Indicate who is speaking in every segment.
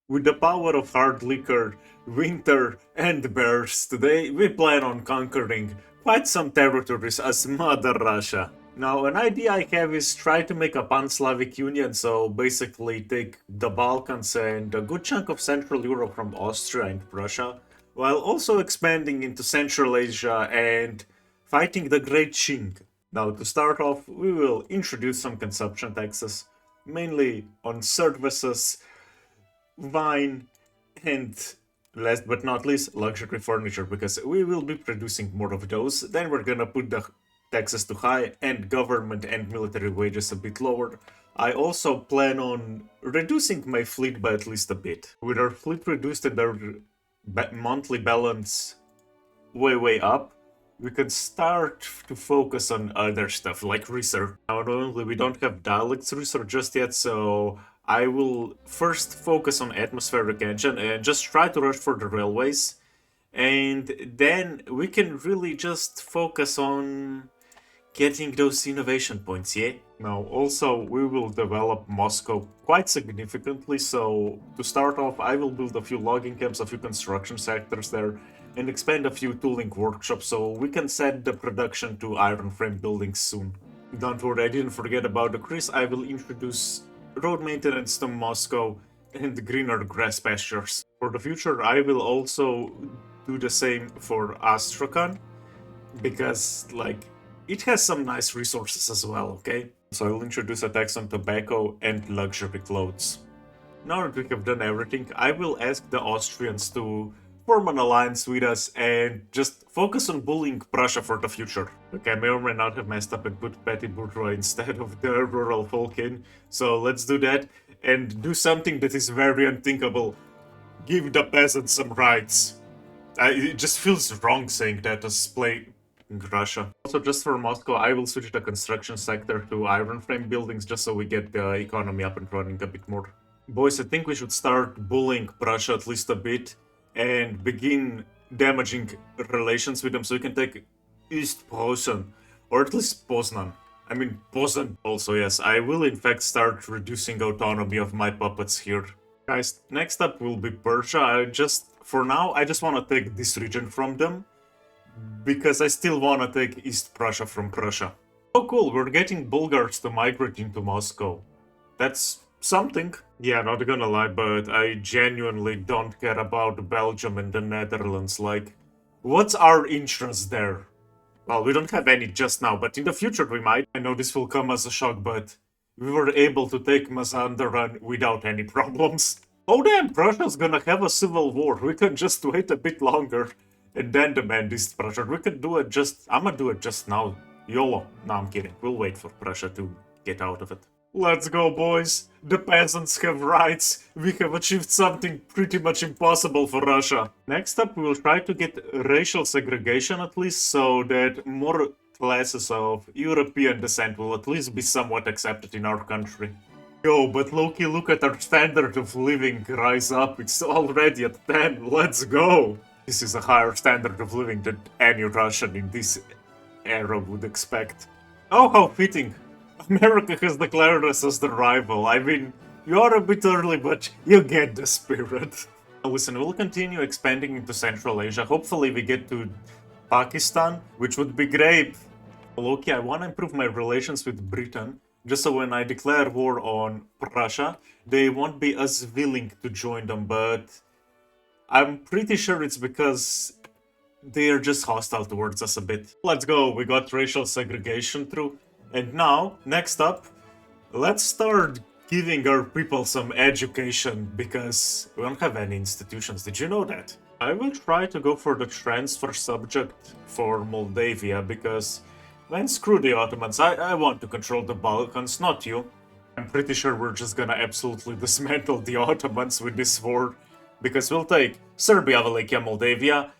Speaker 1: With the power of hard liquor, winter, and bears, today we plan on conquering quite some territories as Mother Russia. Now, an idea I have is try to make a pan-Slavic union, so basically take the Balkans and a good chunk of Central Europe from Austria and Prussia, while also expanding into Central Asia and fighting the Great Qing. Now, to start off, we will introduce some consumption taxes, mainly on services, wine, and last but not least, luxury furniture, because we will be producing more of those. Then we're gonna put the taxes too high and government and military wages a bit lower. I also plan on reducing my fleet by at least a bit. With our fleet reduced and our monthly balance way up, we can start to focus on other stuff like research. Not only we don't have dialects research just yet, so I will first focus on atmospheric engine and just try to rush for the railways. And then we can really just focus on getting those innovation points, yeah? Now, also, we will develop Moscow quite significantly, so to start off, I will build a few logging camps, a few construction sectors there, and expand a few tooling workshops so we can set the production to iron frame buildings soon. Don't worry, I didn't forget about the Greece. I will introduce road maintenance to Moscow and greener grass pastures. For the future, I will also do the same for Astrakhan, because, like, it has some nice resources as well, okay? So I will introduce a tax on tobacco and luxury clothes. Now that we have done everything, I will ask the Austrians to form an alliance with us and just focus on bullying Prussia for the future. Okay, I may or may not have messed up and put petty bourgeois instead of the rural folk in, so let's do that and do something that is very unthinkable. Give the peasants some rights. It just feels wrong saying that as play Russia. Also, just for Moscow, I will switch the construction sector to iron frame buildings just so we get the economy up and running a bit more. Boys, I think we should start bullying Prussia at least a bit and begin damaging relations with them so we can take East Prussia, or at least Poznan. I mean, Poznan also, yes. I will in fact start reducing autonomy of my puppets here. Guys, next up will be Persia. For now, I just want to take this region from them, because I still want to take East Prussia from Prussia. Oh cool, we're getting Bulgars to migrate into Moscow. That's something. Yeah, not gonna lie, but I genuinely don't care about Belgium and the Netherlands. Like, what's our interest there? Well, we don't have any just now, but in the future we might. I know this will come as a shock, but we were able to take Mazandaran without any problems. Oh damn, Prussia's gonna have a civil war. We can just wait a bit longer and then demand East Prussia. We could do it I'ma do it just now. YOLO. No, I'm kidding. We'll wait for Prussia to get out of it. Let's go, boys. The peasants have rights. We have achieved something pretty much impossible for Russia. Next up, we will try to get racial segregation at least, so that more classes of European descent will at least be somewhat accepted in our country. Yo, but Loki, look at our standard of living rise up. It's already at 10. Let's go. This is a higher standard of living than any Russian in this era would expect. Oh, how fitting. America has declared us as the rival. I mean, you are a bit early, but you get the spirit. Listen, we'll continue expanding into Central Asia. Hopefully we get to Pakistan, which would be great. Loki, I want to improve my relations with Britain, just so when I declare war on Prussia, they won't be as willing to join them, but I'm pretty sure it's because they are just hostile towards us a bit. Let's go, we got racial segregation through. And now, next up, let's start giving our people some education, because we don't have any institutions. Did you know that? I will try to go for the transfer subject for Moldavia, because, man, screw the Ottomans. I want to control the Balkans, not you. I'm pretty sure we're just gonna absolutely dismantle the Ottomans with this war, because we'll take Serbia, Wallachia, Moldavia,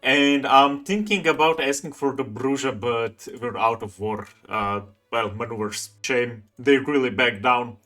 Speaker 1: and I'm thinking about asking for the Bruja, but we're out of war. Well, maneuvers. Shame. They really backed down.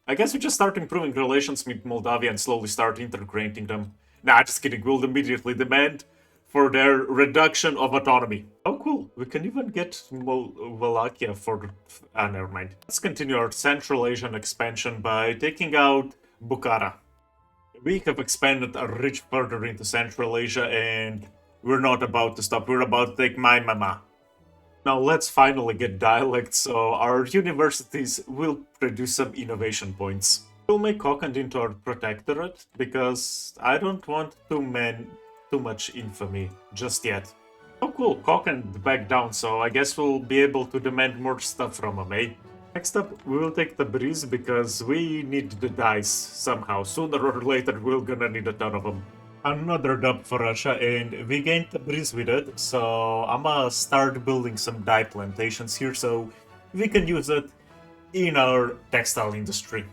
Speaker 1: I guess we just start improving relations with Moldavia and slowly start integrating them. Nah, just kidding. We'll immediately demand for their reduction of autonomy. Oh, cool. We can even get Wallachia for... never mind. Let's continue our Central Asian expansion by taking out Bukhara. We have expanded our reach further into Central Asia, and we're not about to stop. We're about to take my mama. Now let's finally get dialect, so our universities will produce some innovation points. We'll make Kokand into our protectorate, because I don't want too much infamy just yet. Oh cool, Kokand back down, so I guess we'll be able to demand more stuff from him, eh? Next up, we will take the breeze because we need the dice somehow. Sooner or later, we're gonna need a ton of them. Another dub for Russia, and we gained the breeze with it, so I'ma start building some dye plantations here so we can use it in our textile industry.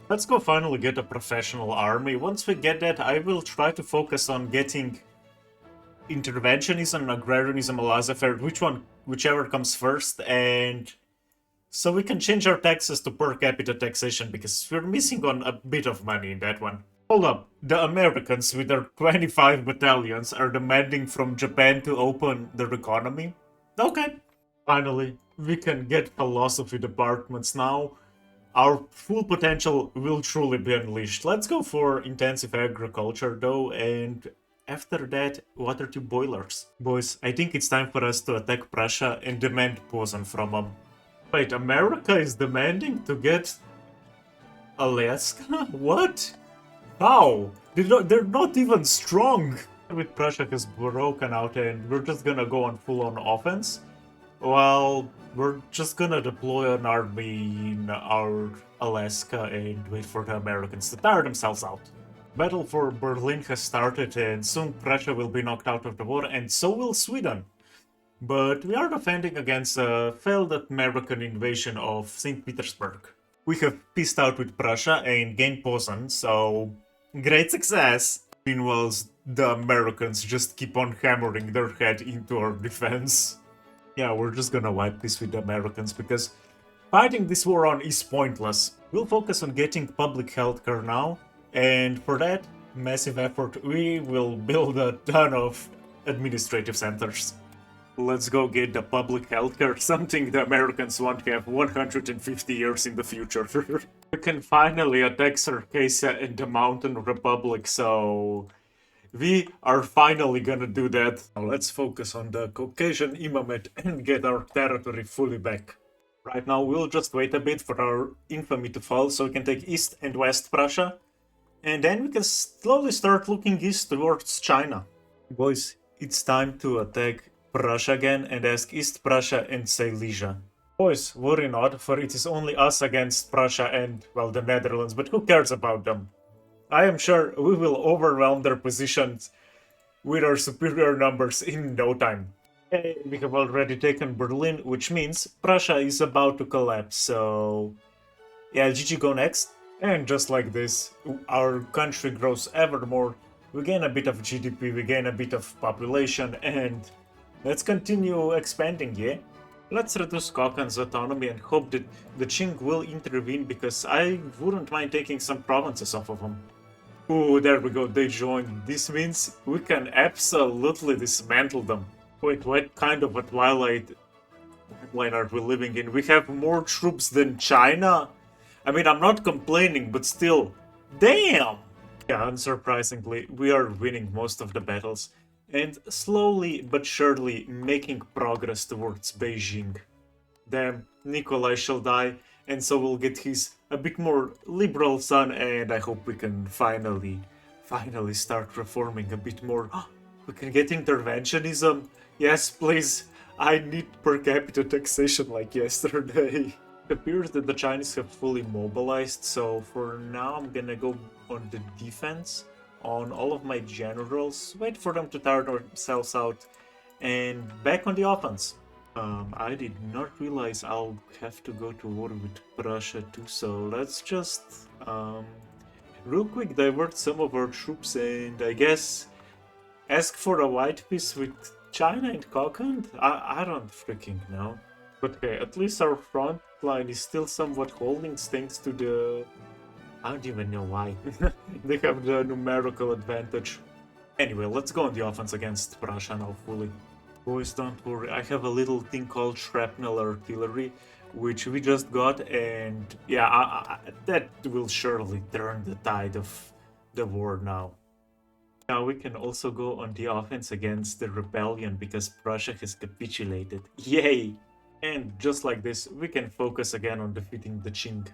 Speaker 1: Let's go finally get a professional army. Once we get that, I will try to focus on getting interventionism and agrarianism a laissez-faire, whichever comes first, and so we can change our taxes to per capita taxation because we're missing on a bit of money in that one. Hold up, the Americans with their 25 battalions are demanding from Japan to open their economy? Okay. Finally, we can get philosophy departments now. Our full potential will truly be unleashed. Let's go for intensive agriculture though, and after that, water to boilers. Boys, I think it's time for us to attack Prussia and demand Posen from them. Wait, America is demanding to get Alaska? What? How? They're not even strong! With Prussia has broken out and we're just gonna go on full-on offense. Well, we're just gonna deploy an army in our Alaska and wait for the Americans to tire themselves out. Battle for Berlin has started and soon Prussia will be knocked out of the war and so will Sweden. But we are defending against a failed American invasion of St. Petersburg. We have peaced out with Prussia and gained Posen, so great success! Meanwhile, the Americans just keep on hammering their head into our defense. Yeah, we're just gonna wipe this with the Americans because fighting this war on is pointless. We'll focus on getting public healthcare now, and for that massive effort, we will build a ton of administrative centers. Let's go get the public healthcare, something the Americans won't have 150 years in the future. We can finally attack Circassia and the Mountain Republic, so we are finally gonna do that. Now let's focus on the Caucasian Imamate and get our territory fully back. Right now we'll just wait a bit for our infamy to fall so we can take East and West Prussia, and then we can slowly start looking east towards China. Boys, it's time to attack Prussia again and ask East Prussia and Silesia. Boys, worry not, for it is only us against Prussia and, well, the Netherlands, but who cares about them? I am sure we will overwhelm their positions with our superior numbers in no time. Hey, we have already taken Berlin, which means Prussia is about to collapse, so... yeah, GG go next. And just like this, our country grows ever more, we gain a bit of GDP, we gain a bit of population, and... let's continue expanding, yeah? Let's reduce Kokand's autonomy and hope that the Qing will intervene because I wouldn't mind taking some provinces off of them. Ooh, there we go, they joined. This means we can absolutely dismantle them. Wait, what kind of a Twilight timeline are we living in? We have more troops than China? I mean, I'm not complaining, but still, damn! Yeah, unsurprisingly, we are winning most of the battles, and slowly but surely making progress towards Beijing. Damn, Nikolai shall die, and so we'll get his a bit more liberal son, and I hope we can finally start reforming a bit more. We can get interventionism. Yes, please. I need per capita taxation like yesterday. It appears that the Chinese have fully mobilized, so for now I'm gonna go on the defense on all of my generals, wait for them to tire themselves out, and back on the offense. I did not realize I'll have to go to war with Prussia too, so let's just real quick divert some of our troops and I guess ask for a white peace with China and Kokand? I don't freaking know. But hey, at least our front line is still somewhat holding thanks to the... I don't even know why. They have the numerical advantage. Anyway, let's go on the offense against Prussia now fully. Boys, don't worry, I have a little thing called shrapnel artillery, which we just got, and yeah, that will surely turn the tide of the war now. Now we can also go on the offense against the rebellion because Prussia has capitulated. Yay! And just like this, we can focus again on defeating the Qing.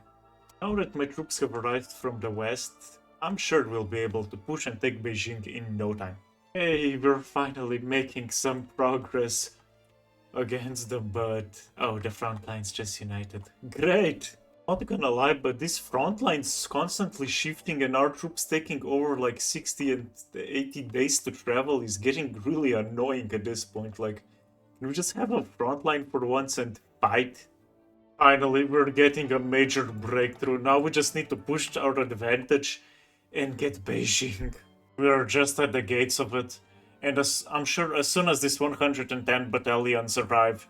Speaker 1: Now that my troops have arrived from the west, I'm sure we'll be able to push and take Beijing in no time. Hey, we're finally making some progress against them, but... Oh, the front line's just united. Great! Not gonna lie, but this front line's constantly shifting and our troops taking over like 60 and 80 days to travel is getting really annoying at this point. Like, can we just have a front line for once and fight? Finally, we're getting a major breakthrough. Now we just need to push our advantage and get Beijing. We are just at the gates of it. And I'm sure as soon as this 110 battalions arrive,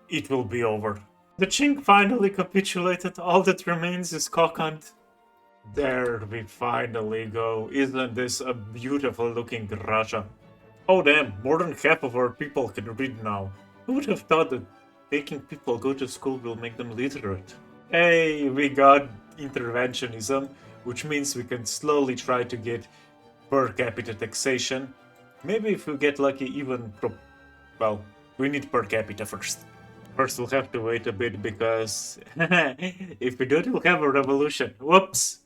Speaker 1: it will be over. The Qing finally capitulated. All that remains is Kokand. There we finally go. Isn't this a beautiful looking Russia? Oh damn, more than half of our people can read now. Who would have thought that making people go to school will make them literate? Hey, we got interventionism, which means we can slowly try to get per capita taxation. Maybe if we get lucky even well, we need per capita first. First we'll have to wait a bit because if we don't we'll have a revolution. Whoops!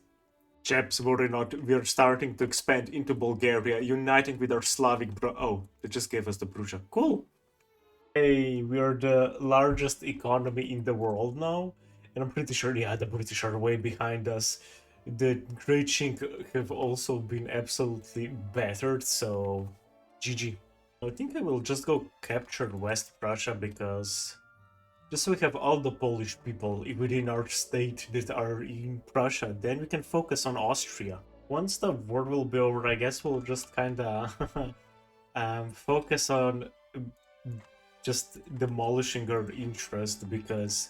Speaker 1: Chaps, worry not, we are starting to expand into Bulgaria, uniting with our Slavic oh, they just gave us the Prussia. Cool! Hey, we are the largest economy in the world now, and I'm pretty sure, yeah, the British are way behind us. The Great Qing have also been absolutely battered, so GG. I think I will just go capture West Prussia because just so we have all the Polish people within our state that are in Prussia, then we can focus on Austria. Once the war will be over, I guess we'll just kinda focus on just demolishing our interest because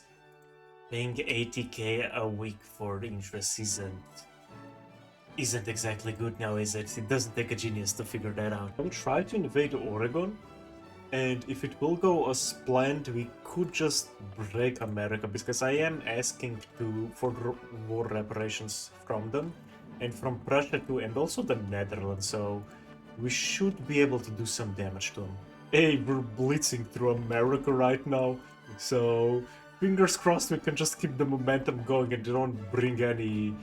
Speaker 1: paying 80k a week for interest isn't exactly good now, is it? It doesn't take a genius to figure that out. I'll try to invade Oregon, and if it will go as planned, we could just break America, because I am asking for war reparations from them, and from Prussia too, and also the Netherlands, so we should be able to do some damage to them. Hey, we're blitzing through America right now, so fingers crossed we can just keep the momentum going and don't bring any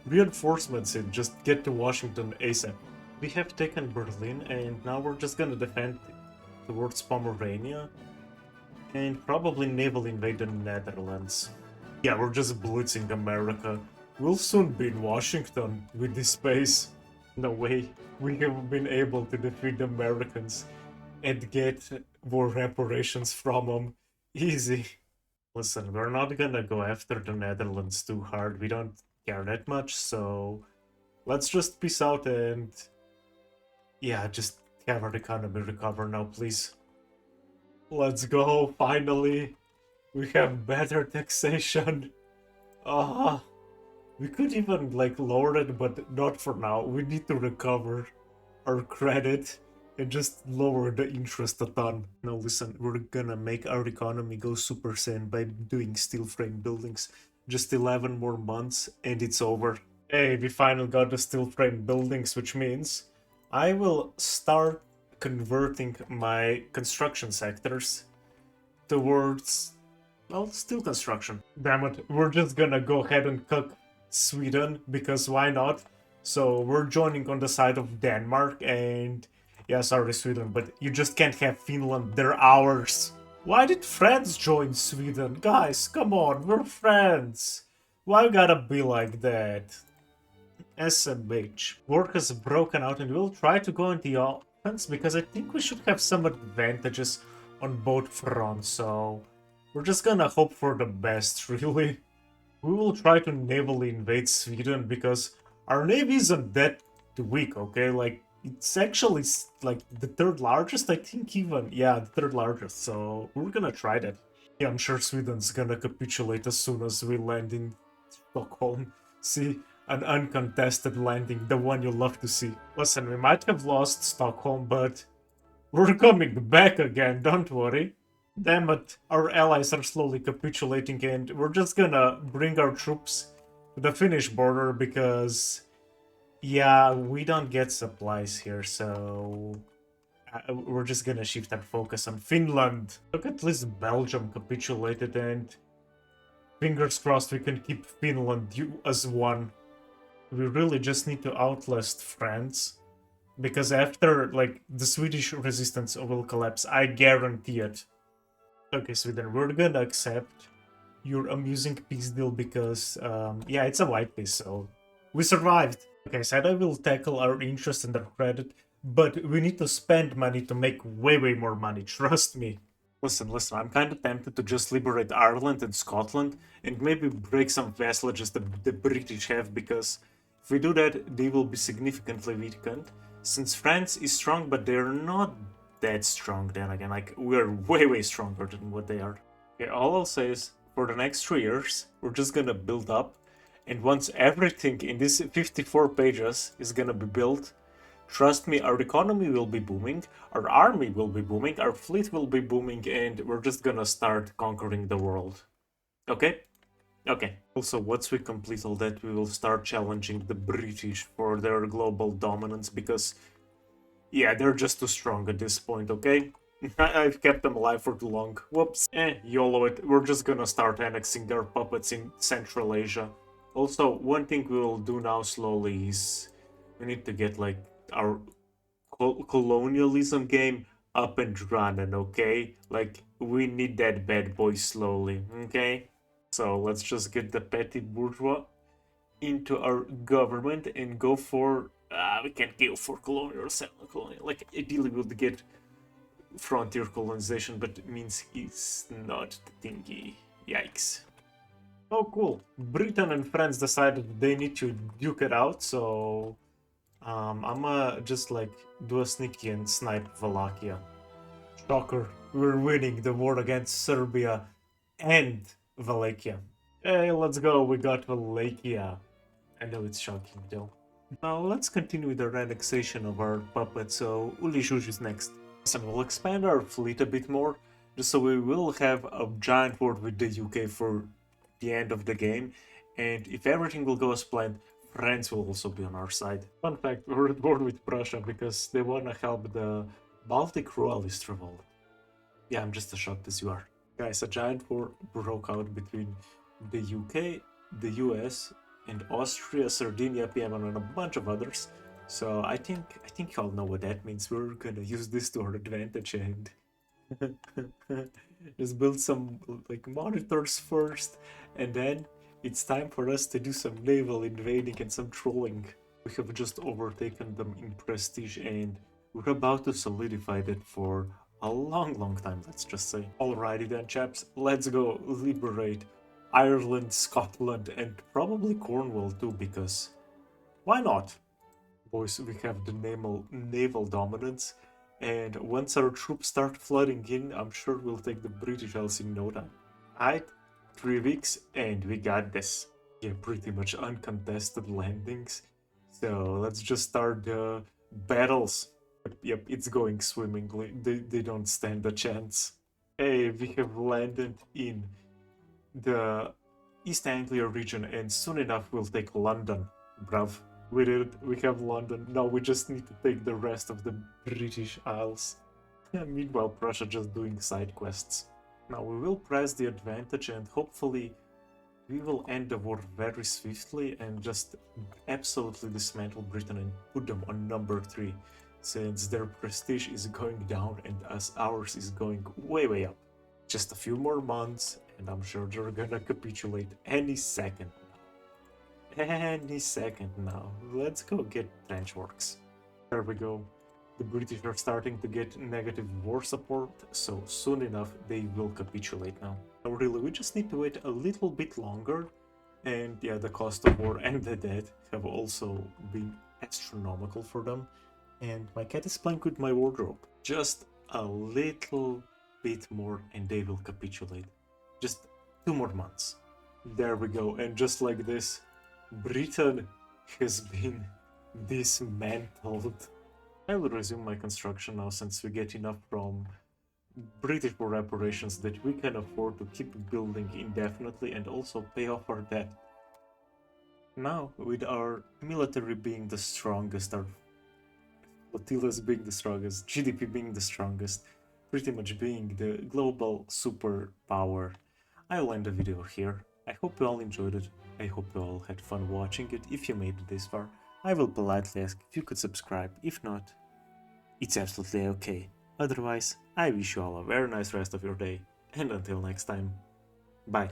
Speaker 1: reinforcements in, just get to Washington ASAP. We have taken Berlin, and now we're just gonna defend towards Pomerania and probably naval invade the Netherlands. Yeah, we're just blitzing America. We'll soon be in Washington with this pace. No way, we have been able to defeat the Americans and get war reparations from them. Easy. Listen, we're not gonna go after the Netherlands too hard. We don't care that much, so let's just peace out and yeah, just have our economy recover now, please. Let's go, finally. We have better taxation. Ah, we could even like lower it, but not for now. We need to recover our credit and just lower the interest a ton. Now listen, we're gonna make our economy go Super Saiyan by doing steel frame buildings. Just 11 more months and it's over. Hey, we finally got the steel frame buildings, which means I will start converting my construction sectors towards, well, steel construction. Damn it, we're just gonna go ahead and cook Sweden, because why not? So we're joining on the side of Denmark and... yeah, sorry Sweden, but you just can't have Finland, they're ours. Why did France join Sweden? Guys, come on, we're friends. Why gotta be like that? SMH. War has broken out and we'll try to go on the offense because I think we should have some advantages on both fronts, so we're just gonna hope for the best, really. We will try to navally invade Sweden because our navy isn't that weak, okay? Like, it's actually like the third largest, I think, even. Yeah, the third largest, so we're gonna try that. Yeah, I'm sure Sweden's gonna capitulate as soon as we land in Stockholm. See, an uncontested landing, the one you love to see. Listen, we might have lost Stockholm, but we're coming back again, don't worry. Damn it, our allies are slowly capitulating and we're just gonna bring our troops to the Finnish border because... Yeah, we don't get supplies here, so we're just gonna shift our focus on Finland. Look, at least Belgium capitulated, and fingers crossed we can keep Finland as one. We really just need to outlast France, because after, like, the Swedish resistance will collapse, I guarantee it. Okay, Sweden, we're gonna accept your amusing peace deal because, yeah, it's a white peace, so we survived. Okay, said I will tackle our interest and our credit, but we need to spend money to make way more money, trust me. Listen, I'm kind of tempted to just liberate Ireland and Scotland and maybe break some vassalages the British have, because if we do that, they will be significantly weakened. Since France is strong, but they're not that strong then again, like, we're way stronger than what they are. Okay, all I'll say is, for the next 3 years, we're just gonna build up, and once everything in these 54 pages is gonna be built, trust me, our economy will be booming, our army will be booming, our fleet will be booming, and we're just gonna start conquering the world. Okay? Okay. Also, once we complete all that, we will start challenging the British for their global dominance, because, yeah, they're just too strong at this point, okay? I've kept them alive for too long. Whoops. YOLO it. We're just gonna start annexing their puppets in Central Asia. Also, one thing we will do now slowly is we need to get, like, our colonialism game up and running, okay? Like, we need that bad boy slowly, okay? So let's just get the petty bourgeois into our government and go for... we can't go for colonial, like, ideally we would get frontier colonization, but it means it's not the thingy. Yikes. Oh, cool. Britain and France decided they need to duke it out, so I'ma just, like, do a sneaky and snipe Wallachia. Shocker, we're winning the war against Serbia and Wallachia. Hey, let's go, we got Wallachia. I know it's shocking though. Now let's continue with the annexation of our puppet, so Uli Zhuj is next. And we'll expand our fleet a bit more, just so we will have a giant war with the UK for the end of the game, and if everything will go as planned, France will also be on our side. Fun fact, we're at war with Prussia because they wanna help the Baltic Royalist revolt. Yeah, I'm just as shocked as you are. Guys, a giant war broke out between the UK, the US, and Austria, Sardinia, Piedmont, and a bunch of others. So I think you all know what that means. We're gonna use this to our advantage and just build some, like, monitors first, and then it's time for us to do some naval invading and some trolling. We have just overtaken them in prestige, and we're about to solidify that for a long time, let's just say. Alrighty then, chaps, let's go liberate Ireland, Scotland, and probably Cornwall too, because why not? Boys, we have the naval dominance, and once our troops start flooding in, I'm sure we'll take the British Isles in no time. Alright, 3 weeks, and we got this. Yeah, pretty much uncontested landings. So let's just start the battles. Yep, it's going swimmingly. They don't stand a chance. Hey, we have landed in the East Anglia region, and soon enough we'll take London, bruv. We did it. We have London. Now we just need to take the rest of the British Isles. Meanwhile, Prussia just doing side quests. Now we will press the advantage, and hopefully we will end the war very swiftly and just absolutely dismantle Britain and put them on number 3, since their prestige is going down and as ours is going way up. Just a few more months, and I'm sure they're gonna capitulate any second. Any second now. Let's go get trench works. There we go. The British are starting to get negative war support, so soon enough they will capitulate now. Really, we just need to wait a little bit longer, and yeah, the cost of war and the debt have also been astronomical for them. And my cat is playing with my wardrobe. Just a little bit more and they will capitulate. Just 2 more months. There we go, and just like this, Britain has been dismantled. I will resume my construction now, since we get enough from British war reparations that we can afford to keep building indefinitely and also pay off our debt. Now, with our military being the strongest, our flotillas being the strongest, GDP being the strongest, pretty much being the global superpower, I will end the video here. I hope you all enjoyed it. I hope you all had fun watching it. If you made it this far, I will politely ask if you could subscribe. If not, it's absolutely okay. Otherwise, I wish you all a very nice rest of your day, and until next time, bye.